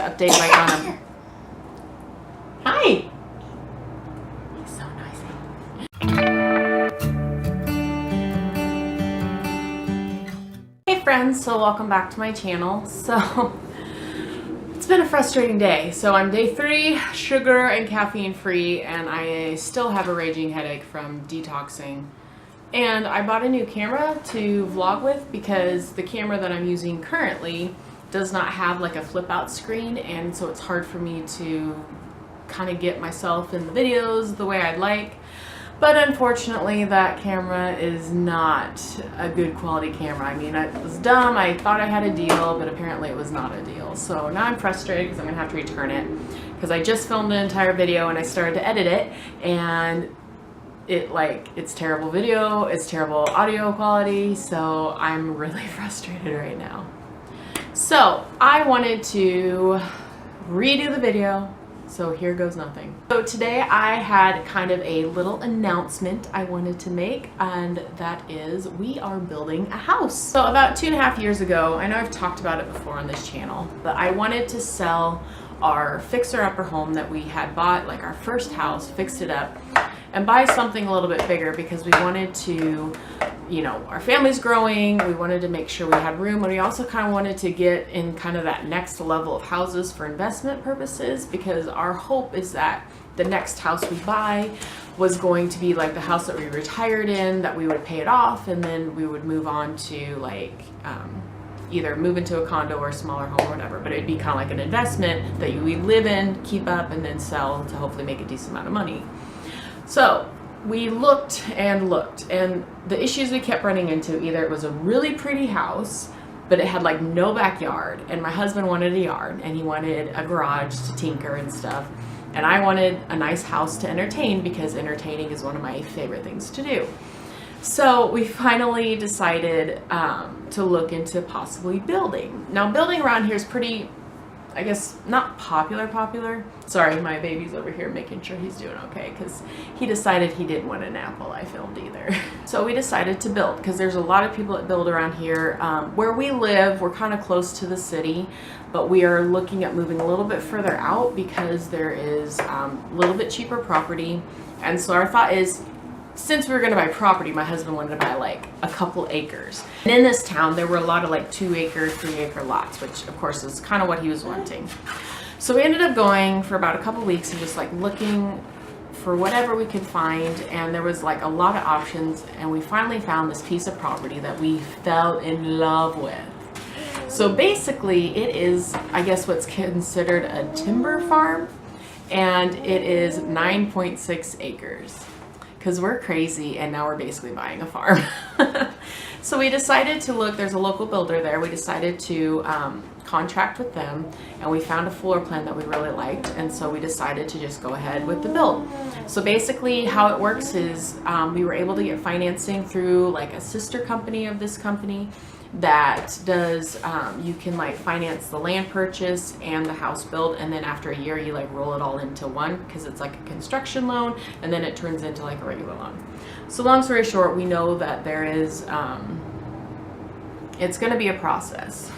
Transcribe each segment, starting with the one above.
to update like on a... Hi! He's so nice. Hey friends, so welcome back to my channel. So it's been a frustrating day. So I'm day 3, sugar and caffeine free, and I still have a raging headache from detoxing. And I bought a new camera to vlog with because the camera that I'm using currently does not have like a flip out screen, and so it's hard for me to kind of get myself in the videos the way I'd like. But unfortunately that camera is not a good quality camera. I mean, it was dumb. I thought I had a deal, but apparently it was not a deal. So now I'm frustrated because I'm gonna have to return it because I just filmed an entire video and I started to edit it, and it's terrible video, it's terrible audio quality, so I'm really frustrated right now. So I wanted to redo the video, so here goes nothing. So today I had kind of a little announcement I wanted to make, and that is we are building a house. So about 2.5 years ago, I know I've talked about it before on this channel, but I wanted to sell our fixer-upper home that we had bought, like our first house, fixed it up, and buy something a little bit bigger because we wanted to, you know, our family's growing, we wanted to make sure we had room, and we also kind of wanted to get in kind of that next level of houses for investment purposes, because our hope is that the next house we buy was going to be like the house that we retired in, that we would pay it off, and then we would move on to like either move into a condo or a smaller home or whatever, but it'd be kind of like an investment that we live in, keep up, and then sell to hopefully make a decent amount of money. So we looked and looked, and the issues we kept running into, either it was a really pretty house, but it had like no backyard, and my husband wanted a yard, and he wanted a garage to tinker and stuff, and I wanted a nice house to entertain because entertaining is one of my favorite things to do. So we finally decided to look into possibly building. Now building around here is pretty, I guess, not popular. Sorry, my baby's over here making sure he's doing okay because he decided he didn't want an apple I filmed either. So we decided to build because there's a lot of people that build around here. Where we live, we're kind of close to the city, but we are looking at moving a little bit further out because there is a little bit cheaper property. And so our thought is, since we were going to buy property, my husband wanted to buy like a couple acres. And in this town, there were a lot of like 2-acre, 3-acre lots, which of course is kind of what he was wanting. So we ended up going for about a couple weeks and just like looking for whatever we could find. And there was like a lot of options. And we finally found this piece of property that we fell in love with. So basically it is, I guess, what's considered a timber farm. And it is 9.6 acres. Because we're crazy and now we're basically buying a farm. So we decided to look, there's a local builder there, we decided to contract with them, and we found a floor plan that we really liked, and so we decided to just go ahead with the build. So basically how it works is we were able to get financing through like a sister company of this company that does, you can like finance the land purchase and the house build, and then after a year you like roll it all into one because it's like a construction loan, and then it turns into like a regular loan. So long story short, we know that there is, it's going to be a process.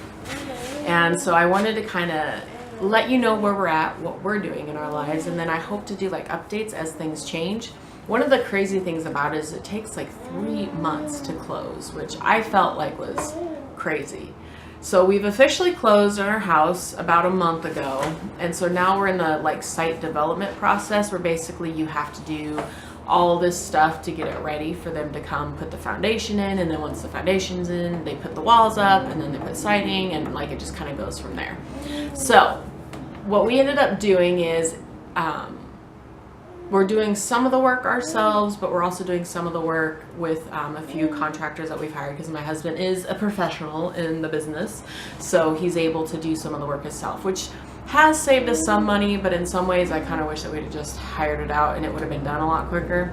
And so I wanted to kind of let you know where we're at, what we're doing in our lives, and then I hope to do like updates as things change. One of the crazy things about it is it takes like 3 months to close, which I felt like was crazy. So we've officially closed on our house about a month ago, and so now we're in the like site development process where basically you have to do all this stuff to get it ready for them to come put the foundation in, and then once the foundation's in, they put the walls up, and then they put siding, and like it just kind of goes from there. So what we ended up doing is we're doing some of the work ourselves, but we're also doing some of the work with a few contractors that we've hired because my husband is a professional in the business, so he's able to do some of the work himself, which has saved us some money, but in some ways I kind of wish that we'd have just hired it out and it would have been done a lot quicker.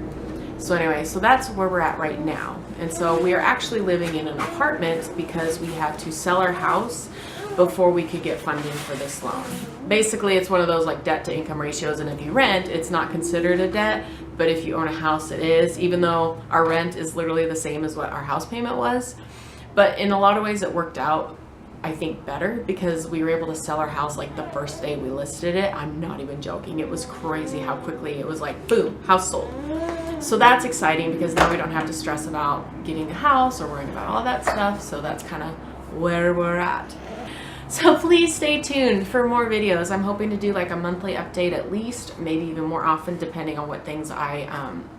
So anyway, so that's where we're at right now. And so we are actually living in an apartment because we had to sell our house before we could get funding for this loan. Basically, it's one of those like debt to income ratios, and if you rent, it's not considered a debt, but if you own a house, it is, even though our rent is literally the same as what our house payment was. But in a lot of ways it worked out I think, better because we were able to sell our house like the first day we listed it. I'm not even joking. It was crazy how quickly it was like, boom, house sold. So that's exciting because now we don't have to stress about getting a house or worrying about all that stuff. So that's kind of where we're at. So please stay tuned for more videos. I'm hoping to do like a monthly update at least, maybe even more often depending on what things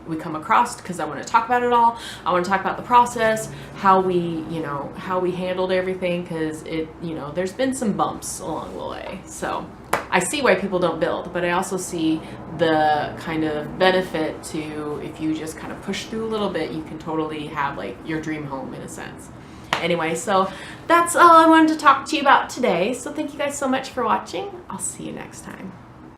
we come across, because I want to talk about it all. I want to talk about the process, how we handled everything, because there's been some bumps along the way. So I see why people don't build, but I also see the kind of benefit to, if you just kind of push through a little bit, you can totally have like your dream home in a sense. Anyway, so that's all I wanted to talk to you about today. So thank you guys so much for watching. I'll see you next time.